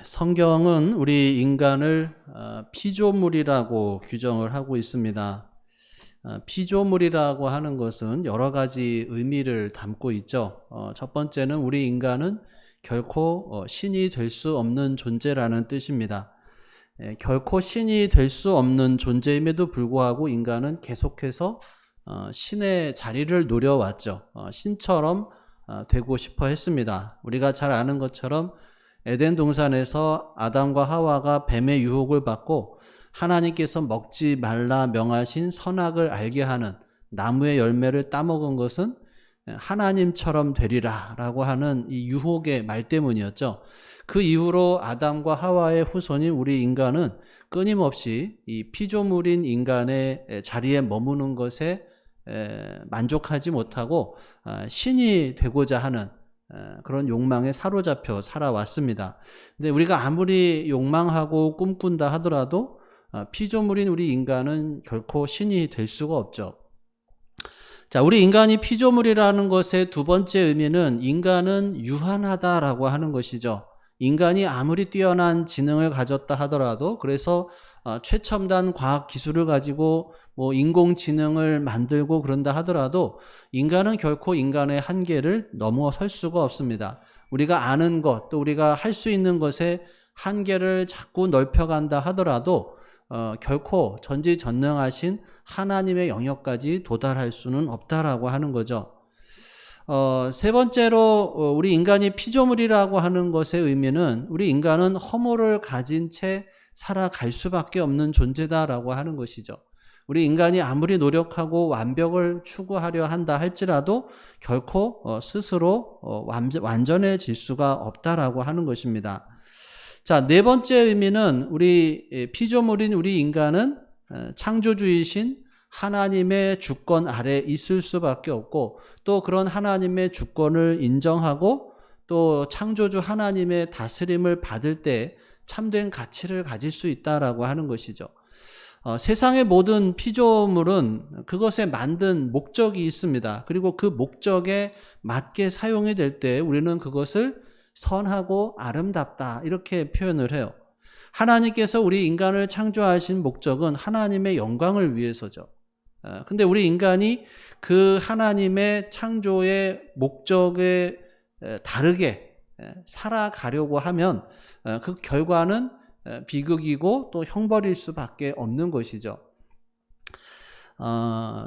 성경은 우리 인간을 피조물이라고 규정을 하고 있습니다. 피조물이라고 하는 것은 여러 가지 의미를 담고 있죠. 첫 번째는 우리 인간은 결코 신이 될 수 없는 존재라는 뜻입니다. 결코 신이 될 수 없는 존재임에도 불구하고 인간은 계속해서 신의 자리를 노려왔죠. 신처럼 되고 싶어 했습니다. 우리가 잘 아는 것처럼 에덴 동산에서 아담과 하와가 뱀의 유혹을 받고 하나님께서 먹지 말라 명하신 선악을 알게 하는 나무의 열매를 따먹은 것은 하나님처럼 되리라 라고 하는 이 유혹의 말 때문이었죠. 그 이후로 아담과 하와의 후손인 우리 인간은 끊임없이 이 피조물인 인간의 자리에 머무는 것에 만족하지 못하고 신이 되고자 하는 그런 욕망에 사로잡혀 살아왔습니다. 근데 우리가 아무리 욕망하고 꿈꾼다 하더라도 피조물인 우리 인간은 결코 신이 될 수가 없죠. 자, 우리 인간이 피조물이라는 것의 두 번째 의미는 인간은 유한하다라고 하는 것이죠. 인간이 아무리 뛰어난 지능을 가졌다 하더라도, 그래서 최첨단 과학 기술을 가지고 인공지능을 만들고 그런다 하더라도 인간은 결코 인간의 한계를 넘어설 수가 없습니다. 우리가 아는 것, 또 우리가 할 수 있는 것의 한계를 자꾸 넓혀간다 하더라도 결코 전지전능하신 하나님의 영역까지 도달할 수는 없다라고 하는 거죠. 세 번째로 우리 인간이 피조물이라고 하는 것의 의미는 우리 인간은 허물을 가진 채 살아갈 수밖에 없는 존재다라고 하는 것이죠. 우리 인간이 아무리 노력하고 완벽을 추구하려 한다 할지라도 결코 스스로 완전해질 수가 없다라고 하는 것입니다. 자, 네 번째 의미는 우리 피조물인 우리 인간은 창조주이신 하나님의 주권 아래 있을 수밖에 없고, 또 그런 하나님의 주권을 인정하고 또 창조주 하나님의 다스림을 받을 때 참된 가치를 가질 수 있다라고 하는 것이죠. 세상의 모든 피조물은 그것에 만든 목적이 있습니다. 그리고 그 목적에 맞게 사용이 될 때 우리는 그것을 선하고 아름답다 이렇게 표현을 해요. 하나님께서 우리 인간을 창조하신 목적은 하나님의 영광을 위해서죠. 근데 우리 인간이 그 하나님의 창조의 목적에 다르게 살아가려고 하면 그 결과는 비극이고 또 형벌일 수밖에 없는 것이죠.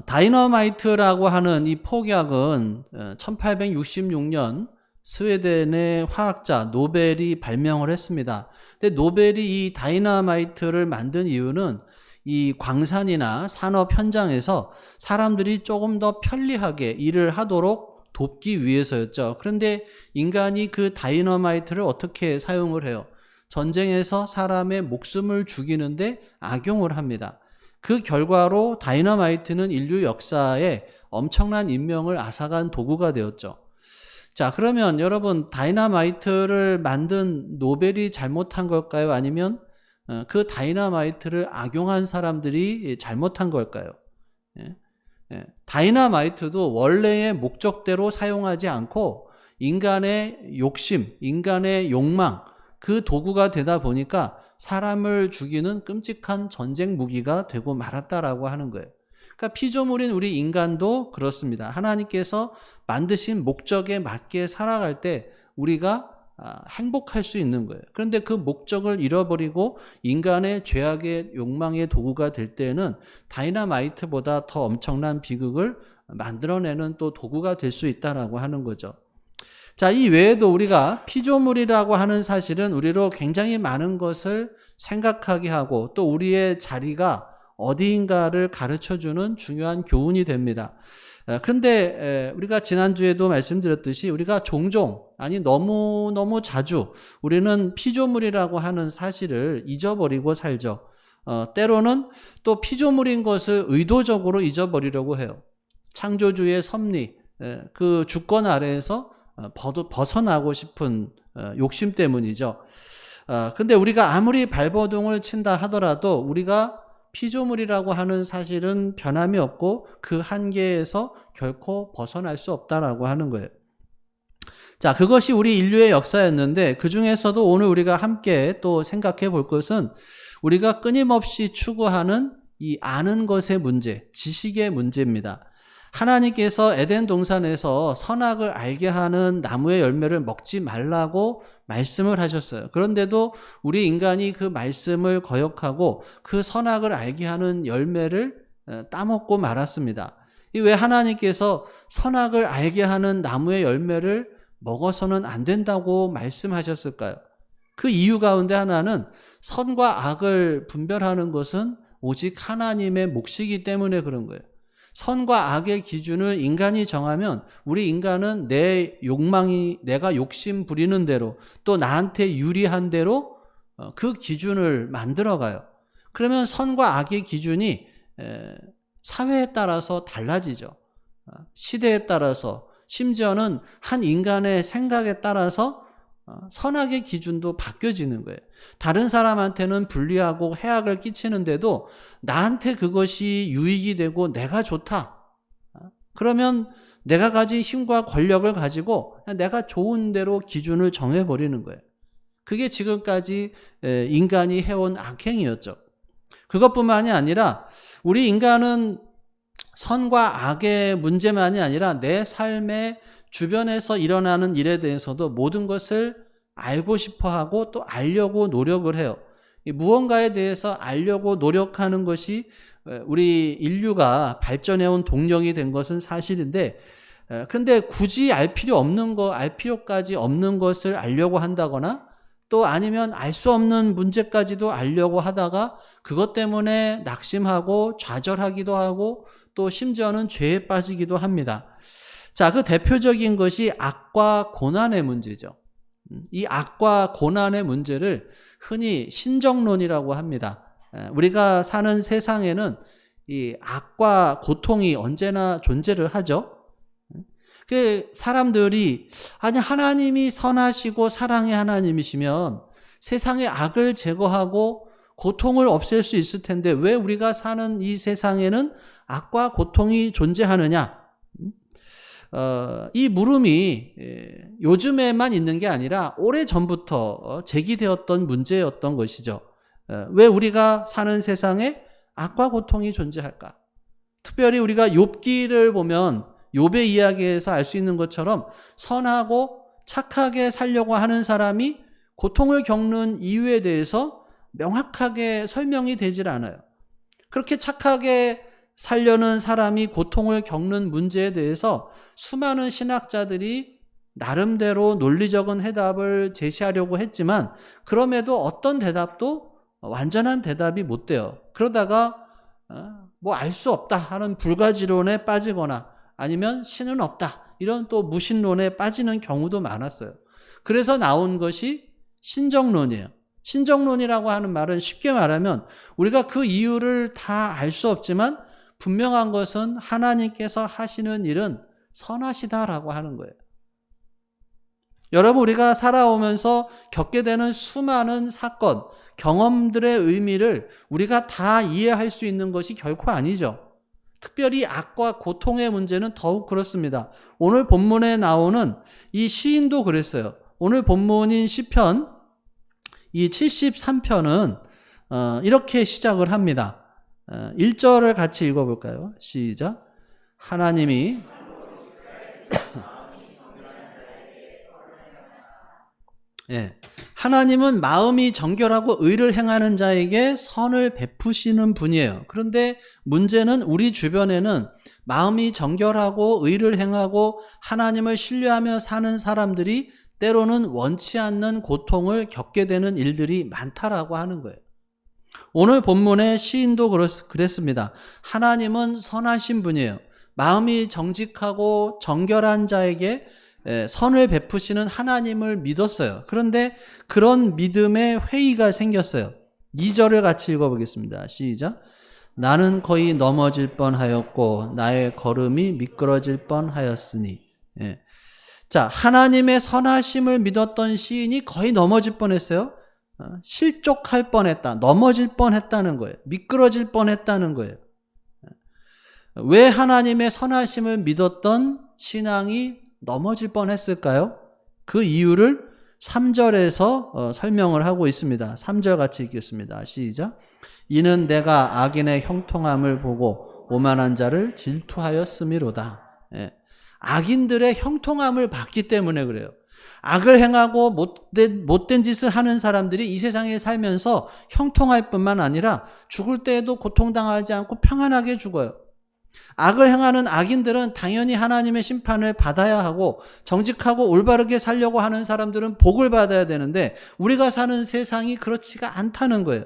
다이너마이트라고 하는 이 폭약은 1866년 스웨덴의 화학자 노벨이 발명을 했습니다. 근데 노벨이 이 다이너마이트를 만든 이유는 이 광산이나 산업 현장에서 사람들이 조금 더 편리하게 일을 하도록 돕기 위해서였죠. 그런데 인간이 그 다이너마이트를 어떻게 사용을 해요? 전쟁에서 사람의 목숨을 죽이는데 악용을 합니다. 그 결과로 다이너마이트는 인류 역사에 엄청난 인명을 앗아간 도구가 되었죠. 자, 그러면 여러분, 다이너마이트를 만든 노벨이 잘못한 걸까요? 아니면 그 다이너마이트를 악용한 사람들이 잘못한 걸까요? 다이너마이트도 원래의 목적대로 사용하지 않고 인간의 욕심, 인간의 욕망, 그 도구가 되다 보니까 사람을 죽이는 끔찍한 전쟁 무기가 되고 말았다라고 하는 거예요. 그러니까 피조물인 우리 인간도 그렇습니다. 하나님께서 만드신 목적에 맞게 살아갈 때 우리가 행복할 수 있는 거예요. 그런데 그 목적을 잃어버리고 인간의 죄악의 욕망의 도구가 될 때는 다이너마이트보다 더 엄청난 비극을 만들어내는 또 도구가 될 수 있다라고 하는 거죠. 자, 이 외에도 우리가 피조물이라고 하는 사실은 우리로 굉장히 많은 것을 생각하게 하고 또 우리의 자리가 어디인가를 가르쳐주는 중요한 교훈이 됩니다. 그런데 우리가 지난주에도 말씀드렸듯이 우리가 종종, 아니 너무 자주 우리는 피조물이라고 하는 사실을 잊어버리고 살죠. 때로는 또 피조물인 것을 의도적으로 잊어버리려고 해요. 창조주의 섭리, 그 주권 아래에서 벗어나고 싶은 욕심 때문이죠. 근데 우리가 아무리 발버둥을 친다 하더라도 우리가 피조물이라고 하는 사실은 변함이 없고 그 한계에서 결코 벗어날 수 없다라고 하는 거예요. 자, 그것이 우리 인류의 역사였는데 그 중에서도 오늘 우리가 함께 또 생각해 볼 것은 우리가 끊임없이 추구하는 이 아는 것의 문제, 지식의 문제입니다. 하나님께서 에덴 동산에서 선악을 알게 하는 나무의 열매를 먹지 말라고 말씀을 하셨어요. 그런데도 우리 인간이 그 말씀을 거역하고 그 선악을 알게 하는 열매를 따먹고 말았습니다. 왜 하나님께서 선악을 알게 하는 나무의 열매를 먹어서는 안 된다고 말씀하셨을까요? 그 이유 가운데 하나는 선과 악을 분별하는 것은 오직 하나님의 몫이기 때문에 그런 거예요. 선과 악의 기준을 인간이 정하면 우리 인간은 내 욕망이, 내가 욕심 부리는 대로 또 나한테 유리한 대로 그 기준을 만들어가요. 그러면 선과 악의 기준이 사회에 따라서 달라지죠. 시대에 따라서, 심지어는 한 인간의 생각에 따라서 선악의 기준도 바뀌어지는 거예요. 다른 사람한테는 불리하고 해악을 끼치는데도 나한테 그것이 유익이 되고 내가 좋다. 그러면 내가 가진 힘과 권력을 가지고 내가 좋은 대로 기준을 정해버리는 거예요. 그게 지금까지 인간이 해온 악행이었죠. 그것뿐만이 아니라 우리 인간은 선과 악의 문제만이 아니라 내 삶의 주변에서 일어나는 일에 대해서도 모든 것을 알고 싶어 하고 또 알려고 노력을 해요. 무언가에 대해서 알려고 노력하는 것이 우리 인류가 발전해온 동력이 된 것은 사실인데, 그런데 굳이 알 필요 없는 거, 알 필요까지 없는 것을 알려고 한다거나 또 아니면 알 수 없는 문제까지도 알려고 하다가 그것 때문에 낙심하고 좌절하기도 하고 또 심지어는 죄에 빠지기도 합니다. 자, 그 대표적인 것이 악과 고난의 문제죠. 이 악과 고난의 문제를 흔히 신정론이라고 합니다. 우리가 사는 세상에는 이 악과 고통이 언제나 존재를 하죠. 그 사람들이 아니 하나님이 선하시고 사랑의 하나님이시면 세상의 악을 제거하고 고통을 없앨 수 있을 텐데 왜 우리가 사는 이 세상에는 악과 고통이 존재하느냐? 이 물음이 요즘에만 있는 게 아니라 오래전부터 제기되었던 문제였던 것이죠. 왜 우리가 사는 세상에 악과 고통이 존재할까? 특별히 우리가 욥기를 보면 욥의 이야기에서 알 수 있는 것처럼 선하고 착하게 살려고 하는 사람이 고통을 겪는 이유에 대해서 명확하게 설명이 되질 않아요. 그렇게 착하게 살려는 사람이 고통을 겪는 문제에 대해서 수많은 신학자들이 나름대로 논리적인 해답을 제시하려고 했지만 그럼에도 어떤 대답도 완전한 대답이 못 돼요. 그러다가 뭐 알 수 없다 하는 불가지론에 빠지거나 아니면 신은 없다 이런 또 무신론에 빠지는 경우도 많았어요. 그래서 나온 것이 신정론이에요. 신정론이라고 하는 말은 쉽게 말하면 우리가 그 이유를 다 알 수 없지만 분명한 것은 하나님께서 하시는 일은 선하시다라고 하는 거예요. 여러분, 우리가 살아오면서 겪게 되는 수많은 사건, 경험들의 의미를 우리가 다 이해할 수 있는 것이 결코 아니죠. 특별히 악과 고통의 문제는 더욱 그렇습니다. 오늘 본문에 나오는 이 시인도 그랬어요. 오늘 본문인 시편, 이 73편은 이렇게 시작을 합니다. 1절을 같이 읽어볼까요? 시작. 하나님이 하나님은 마음이 정결하고 의를 행하는 자에게 선을 베푸시는 분이에요. 그런데 문제는 우리 주변에는 마음이 정결하고 의를 행하고 하나님을 신뢰하며 사는 사람들이 때로는 원치 않는 고통을 겪게 되는 일들이 많다라고 하는 거예요. 오늘 본문의 시인도 그랬습니다. 하나님은 선하신 분이에요. 마음이 정직하고 정결한 자에게 선을 베푸시는 하나님을 믿었어요. 그런데 그런 믿음에 회의가 생겼어요. 2절을 같이 읽어보겠습니다. 시작. 나는 거의 넘어질 뻔하였고 나의 걸음이 미끄러질 뻔하였으니. 자, 하나님의 선하심을 믿었던 시인이 거의 넘어질 뻔했어요. 실족할 뻔했다. 넘어질 뻔했다는 거예요. 미끄러질 뻔했다는 거예요. 왜 하나님의 선하심을 믿었던 신앙이 넘어질 뻔했을까요? 그 이유를 3절에서 설명을 하고 있습니다. 3절 같이 읽겠습니다. 시작. 이는 내가 악인의 형통함을 보고 오만한 자를 질투하였음이로다. 예. 악인들의 형통함을 봤기 때문에 그래요. 악을 행하고 못된 짓을 하는 사람들이 이 세상에 살면서 형통할 뿐만 아니라 죽을 때에도 고통당하지 않고 평안하게 죽어요. 악을 행하는 악인들은 당연히 하나님의 심판을 받아야 하고 정직하고 올바르게 살려고 하는 사람들은 복을 받아야 되는데 우리가 사는 세상이 그렇지가 않다는 거예요.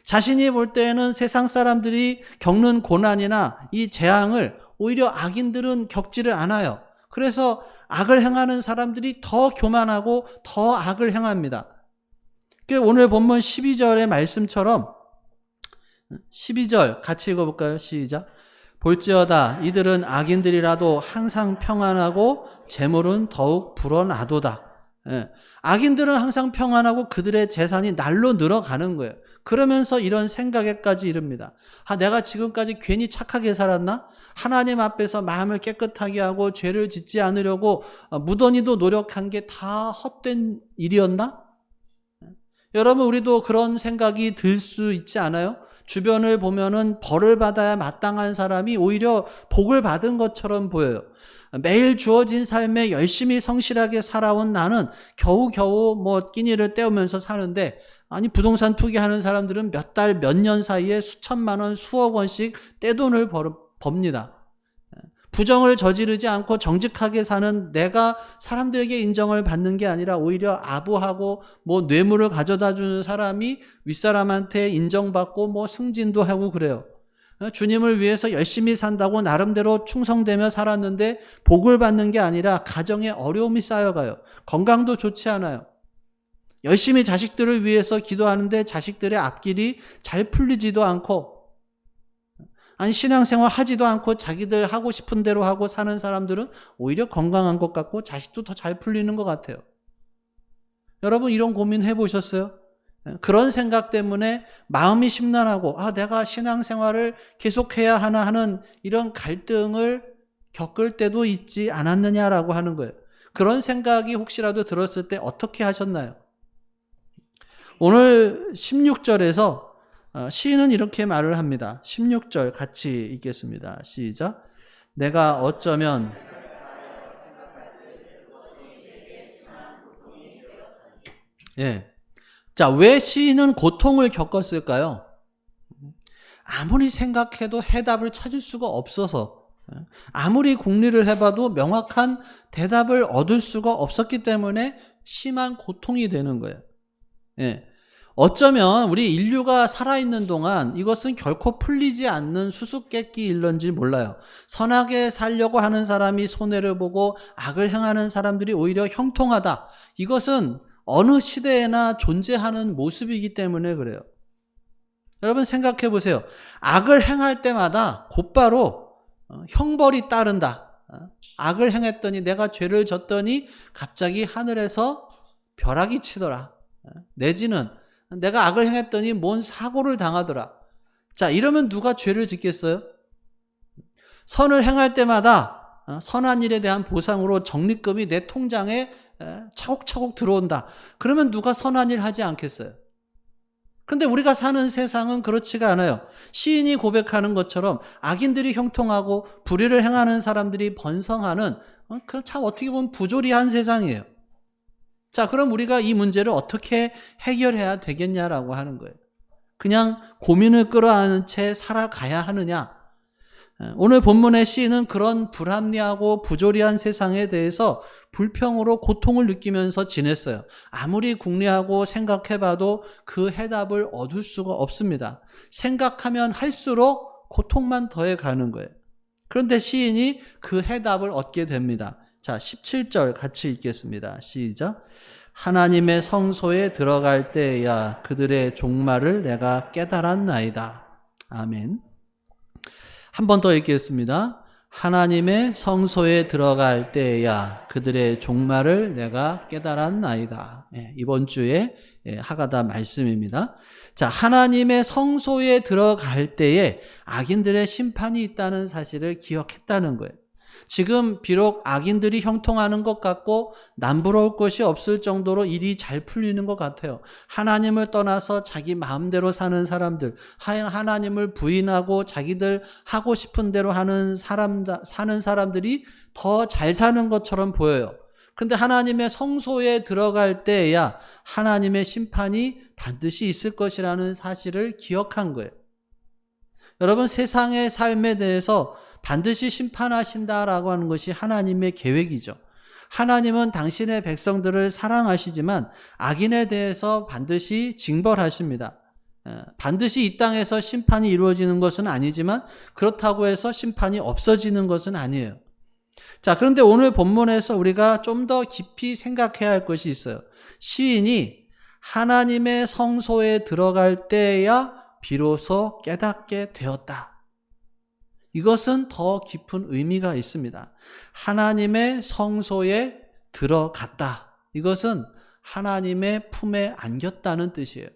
자신이 볼 때에는 세상 사람들이 겪는 고난이나 이 재앙을 오히려 악인들은 겪지를 않아요. 그래서 악을 행하는 사람들이 더 교만하고 더 악을 행합니다. 오늘 본문 12절의 말씀처럼 12절 같이 읽어볼까요? 시작. 볼지어다 이들은 악인들이라도 항상 평안하고 재물은 더욱 불어나도다. 예. 악인들은 항상 평안하고 그들의 재산이 날로 늘어가는 거예요. 그러면서 이런 생각에까지 이릅니다. 내가 지금까지 괜히 착하게 살았나? 하나님 앞에서 마음을 깨끗하게 하고 죄를 짓지 않으려고 무던히도 노력한 게 다 헛된 일이었나? 여러분, 우리도 그런 생각이 들 수 있지 않아요? 주변을 보면은 벌을 받아야 마땅한 사람이 오히려 복을 받은 것처럼 보여요. 매일 주어진 삶에 열심히 성실하게 살아온 나는 겨우겨우 끼니를 때우면서 사는데, 아니 부동산 투기하는 사람들은 몇 달, 몇 년 사이에 수천만 원, 수억 원씩 떼돈을 법니다. 부정을 저지르지 않고 정직하게 사는 내가 사람들에게 인정을 받는 게 아니라 오히려 아부하고 뇌물을 가져다 주는 사람이 윗사람한테 인정받고 승진도 하고 그래요. 주님을 위해서 열심히 산다고 나름대로 충성되며 살았는데 복을 받는 게 아니라 가정에 어려움이 쌓여가요. 건강도 좋지 않아요. 열심히 자식들을 위해서 기도하는데 자식들의 앞길이 잘 풀리지도 않고, 아니 신앙생활 하지도 않고 자기들 하고 싶은 대로 하고 사는 사람들은 오히려 건강한 것 같고 자식도 더 잘 풀리는 것 같아요. 여러분, 이런 고민 해보셨어요? 그런 생각 때문에 마음이 심란하고 내가 신앙생활을 계속해야 하나 하는 이런 갈등을 겪을 때도 있지 않았느냐라고 하는 거예요. 그런 생각이 혹시라도 들었을 때 어떻게 하셨나요? 오늘 16절에서 시인은 이렇게 말을 합니다. 16절 같이 읽겠습니다. 시작. 내가 어쩌면 자, 왜 시인은 고통을 겪었을까요? 아무리 생각해도 해답을 찾을 수가 없어서, 아무리 궁리를 해봐도 명확한 대답을 얻을 수가 없었기 때문에 심한 고통이 되는 거예요. 어쩌면 우리 인류가 살아있는 동안 이것은 결코 풀리지 않는 수수께끼 일런지 몰라요. 선하게 살려고 하는 사람이 손해를 보고 악을 행하는 사람들이 오히려 형통하다. 이것은 어느 시대에나 존재하는 모습이기 때문에 그래요. 여러분 생각해 보세요. 악을 행할 때마다 곧바로 형벌이 따른다. 악을 행했더니 내가 죄를 졌더니 갑자기 하늘에서 벼락이 치더라. 내지는 내가 악을 행했더니 뭔 사고를 당하더라. 자, 이러면 누가 죄를 짓겠어요? 선을 행할 때마다 선한 일에 대한 보상으로 적립금이 내 통장에 차곡차곡 들어온다. 그러면 누가 선한 일 하지 않겠어요? 그런데 우리가 사는 세상은 그렇지가 않아요. 시인이 고백하는 것처럼 악인들이 형통하고 불의를 행하는 사람들이 번성하는 참 어떻게 보면 부조리한 세상이에요. 자, 그럼 우리가 이 문제를 어떻게 해결해야 되겠냐라고 하는 거예요. 그냥 고민을 끌어안은 채 살아가야 하느냐? 오늘 본문의 시인은 그런 불합리하고 부조리한 세상에 대해서 불평으로 고통을 느끼면서 지냈어요. 아무리 궁리하고 생각해봐도 그 해답을 얻을 수가 없습니다. 생각하면 할수록 고통만 더해가는 거예요. 그런데 시인이 그 해답을 얻게 됩니다. 자, 17절 같이 읽겠습니다. 시작. 하나님의 성소에 들어갈 때야 그들의 종말을 내가 깨달았나이다. 아멘. 한 번 더 읽겠습니다. 하나님의 성소에 들어갈 때야 그들의 종말을 내가 깨달았나이다. 이번 주에 하가다 말씀입니다. 자, 하나님의 성소에 들어갈 때에 악인들의 심판이 있다는 사실을 기억했다는 거예요. 지금 비록 악인들이 형통하는 것 같고 남부러울 것이 없을 정도로 일이 잘 풀리는 것 같아요. 하나님을 떠나서 자기 마음대로 사는 사람들, 하나님을 부인하고 자기들 하고 싶은 대로 사는 사람들이 더 잘 사는 것처럼 보여요. 근데 하나님의 성소에 들어갈 때야 하나님의 심판이 반드시 있을 것이라는 사실을 기억한 거예요. 여러분, 세상의 삶에 대해서 반드시 심판하신다라고 하는 것이 하나님의 계획이죠. 하나님은 당신의 백성들을 사랑하시지만 악인에 대해서 반드시 징벌하십니다. 반드시 이 땅에서 심판이 이루어지는 것은 아니지만 그렇다고 해서 심판이 없어지는 것은 아니에요. 자, 그런데 오늘 본문에서 우리가 좀 더 깊이 생각해야 할 것이 있어요. 시인이 하나님의 성소에 들어갈 때야 비로소 깨닫게 되었다. 이것은 더 깊은 의미가 있습니다. 하나님의 성소에 들어갔다. 이것은 하나님의 품에 안겼다는 뜻이에요.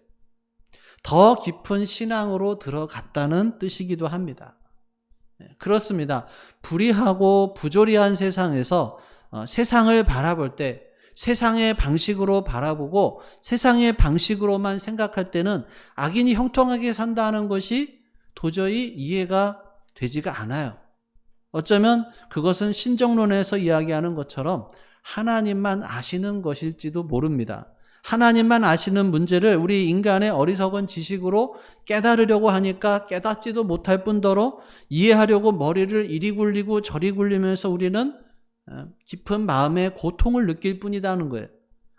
더 깊은 신앙으로 들어갔다는 뜻이기도 합니다. 그렇습니다. 불의하고 부조리한 세상에서 세상을 바라볼 때 세상의 방식으로 바라보고 세상의 방식으로만 생각할 때는 악인이 형통하게 산다는 것이 도저히 이해가 되지가 않아요. 어쩌면 그것은 신정론에서 이야기하는 것처럼 하나님만 아시는 것일지도 모릅니다. 하나님만 아시는 문제를 우리 인간의 어리석은 지식으로 깨달으려고 하니까 깨닫지도 못할 뿐더러 이해하려고 머리를 이리 굴리고 저리 굴리면서 우리는 깊은 마음의 고통을 느낄 뿐이라는 거예요.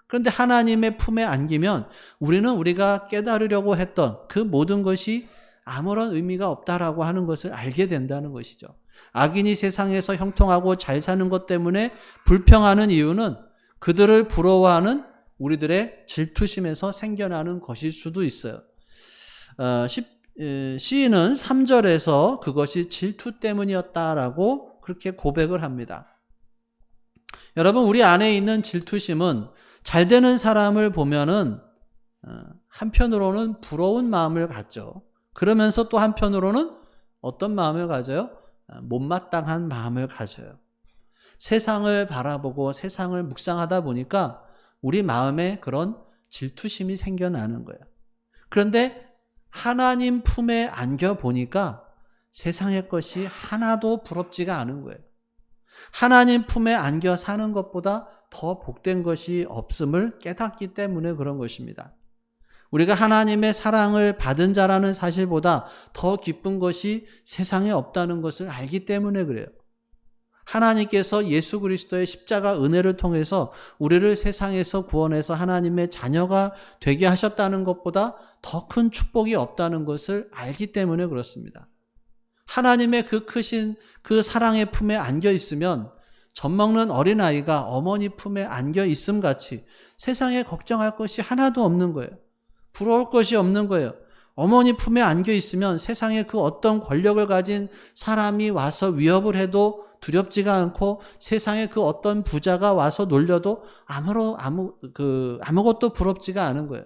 그런데 하나님의 품에 안기면 우리는 우리가 깨달으려고 했던 그 모든 것이 아무런 의미가 없다라고 하는 것을 알게 된다는 것이죠. 악인이 세상에서 형통하고 잘 사는 것 때문에 불평하는 이유는 그들을 부러워하는 우리들의 질투심에서 생겨나는 것일 수도 있어요. 시인은 3절에서 그것이 질투 때문이었다라고 그렇게 고백을 합니다. 여러분, 우리 안에 있는 질투심은 잘 되는 사람을 보면은 한편으로는 부러운 마음을 갖죠. 그러면서 또 한편으로는 어떤 마음을 가져요? 못마땅한 마음을 가져요. 세상을 바라보고 세상을 묵상하다 보니까 우리 마음에 그런 질투심이 생겨나는 거예요. 그런데 하나님 품에 안겨 보니까 세상의 것이 하나도 부럽지가 않은 거예요. 하나님 품에 안겨 사는 것보다 더 복된 것이 없음을 깨닫기 때문에 그런 것입니다. 우리가 하나님의 사랑을 받은 자라는 사실보다 더 기쁜 것이 세상에 없다는 것을 알기 때문에 그래요. 하나님께서 예수 그리스도의 십자가 은혜를 통해서 우리를 세상에서 구원해서 하나님의 자녀가 되게 하셨다는 것보다 더 큰 축복이 없다는 것을 알기 때문에 그렇습니다. 하나님의 그 크신 그 사랑의 품에 안겨 있으면 젖먹는 어린아이가 어머니 품에 안겨 있음 같이 세상에 걱정할 것이 하나도 없는 거예요. 부러울 것이 없는 거예요. 어머니 품에 안겨 있으면 세상에 그 어떤 권력을 가진 사람이 와서 위협을 해도 두렵지가 않고 세상에 그 어떤 부자가 와서 놀려도 아무것도 부럽지가 않은 거예요.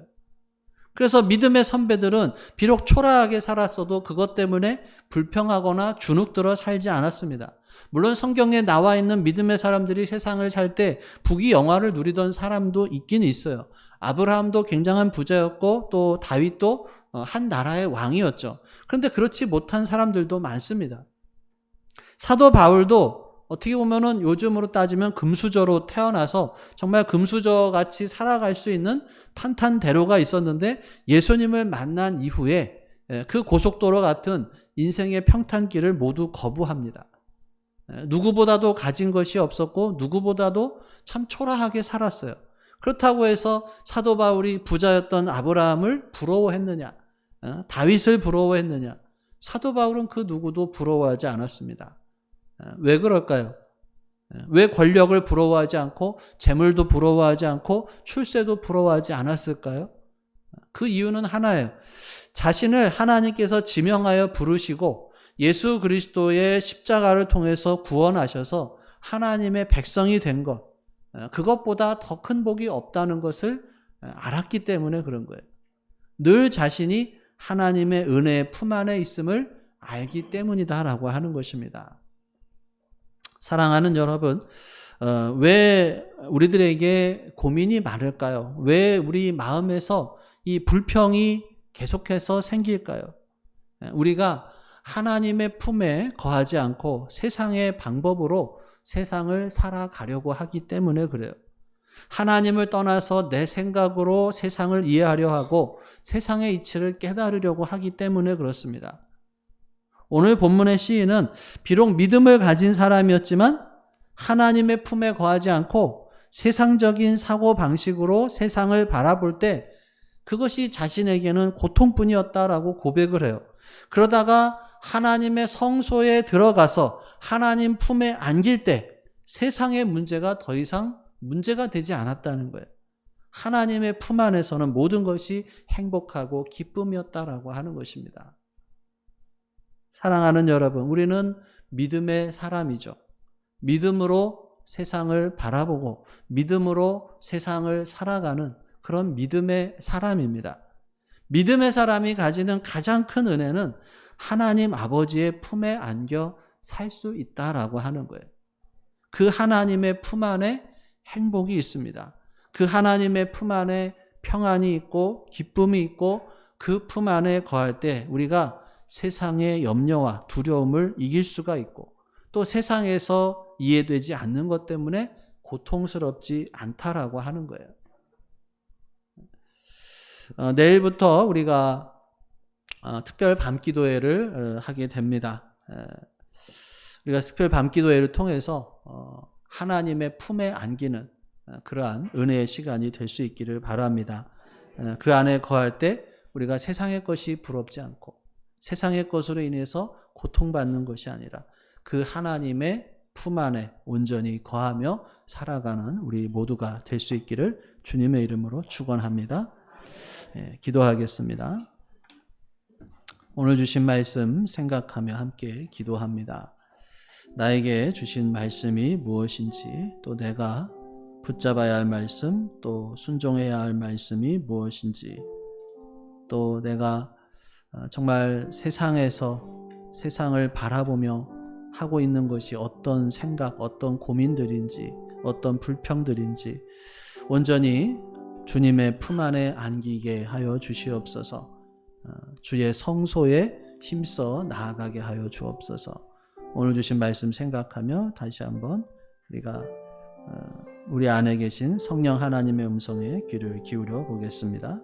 그래서 믿음의 선배들은 비록 초라하게 살았어도 그것 때문에 불평하거나 주눅들어 살지 않았습니다. 물론 성경에 나와 있는 믿음의 사람들이 세상을 살 때 부귀영화를 누리던 사람도 있긴 있어요. 아브라함도 굉장한 부자였고 또 다윗도 한 나라의 왕이었죠. 그런데 그렇지 못한 사람들도 많습니다. 사도 바울도 어떻게 보면은 요즘으로 따지면 금수저로 태어나서 정말 금수저 같이 살아갈 수 있는 탄탄대로가 있었는데 예수님을 만난 이후에 그 고속도로 같은 인생의 평탄길을 모두 거부합니다. 누구보다도 가진 것이 없었고 누구보다도 참 초라하게 살았어요. 그렇다고 해서 사도 바울이 부자였던 아브라함을 부러워했느냐? 다윗을 부러워했느냐? 사도 바울은 그 누구도 부러워하지 않았습니다. 왜 그럴까요? 왜 권력을 부러워하지 않고 재물도 부러워하지 않고 출세도 부러워하지 않았을까요? 그 이유는 하나예요. 자신을 하나님께서 지명하여 부르시고 예수 그리스도의 십자가를 통해서 구원하셔서 하나님의 백성이 된 것, 그것보다 더 큰 복이 없다는 것을 알았기 때문에 그런 거예요. 늘 자신이 하나님의 은혜의 품 안에 있음을 알기 때문이다라고 하는 것입니다. 사랑하는 여러분, 왜 우리들에게 고민이 많을까요? 왜 우리 마음에서 이 불평이 계속해서 생길까요? 우리가 하나님의 품에 거하지 않고 세상의 방법으로 세상을 살아가려고 하기 때문에 그래요. 하나님을 떠나서 내 생각으로 세상을 이해하려 하고 세상의 이치를 깨달으려고 하기 때문에 그렇습니다. 오늘 본문의 시인은 비록 믿음을 가진 사람이었지만 하나님의 품에 거하지 않고 세상적인 사고 방식으로 세상을 바라볼 때 그것이 자신에게는 고통뿐이었다라고 고백을 해요. 그러다가 하나님의 성소에 들어가서 하나님 품에 안길 때 세상의 문제가 더 이상 문제가 되지 않았다는 거예요. 하나님의 품 안에서는 모든 것이 행복하고 기쁨이었다라고 하는 것입니다. 사랑하는 여러분, 우리는 믿음의 사람이죠. 믿음으로 세상을 바라보고 믿음으로 세상을 살아가는 그런 믿음의 사람입니다. 믿음의 사람이 가지는 가장 큰 은혜는 하나님 아버지의 품에 안겨 살 수 있다라고 하는 거예요. 그 하나님의 품 안에 행복이 있습니다. 그 하나님의 품 안에 평안이 있고 기쁨이 있고 그 품 안에 거할 때 우리가 세상의 염려와 두려움을 이길 수가 있고 또 세상에서 이해되지 않는 것 때문에 고통스럽지 않다라고 하는 거예요. 내일부터 우리가 특별 밤기도회를 하게 됩니다. 우리가 특별 밤기도회를 통해서 하나님의 품에 안기는 그러한 은혜의 시간이 될 수 있기를 바랍니다. 그 안에 거할 때 우리가 세상의 것이 부럽지 않고 세상의 것으로 인해서 고통받는 것이 아니라 그 하나님의 품 안에 온전히 거하며 살아가는 우리 모두가 될 수 있기를 주님의 이름으로 축원합니다. 기도하겠습니다. 오늘 주신 말씀 생각하며 함께 기도합니다. 나에게 주신 말씀이 무엇인지, 또 내가 붙잡아야 할 말씀, 또 순종해야 할 말씀이 무엇인지, 또 내가 정말 세상에서 세상을 바라보며 하고 있는 것이 어떤 생각, 어떤 고민들인지, 어떤 불평들인지 온전히 주님의 품 안에 안기게 하여 주시옵소서. 주의 성소에 힘써 나아가게 하여 주옵소서. 오늘 주신 말씀 생각하며 다시 한번 우리가 우리 안에 계신 성령 하나님의 음성에 귀를 기울여 보겠습니다.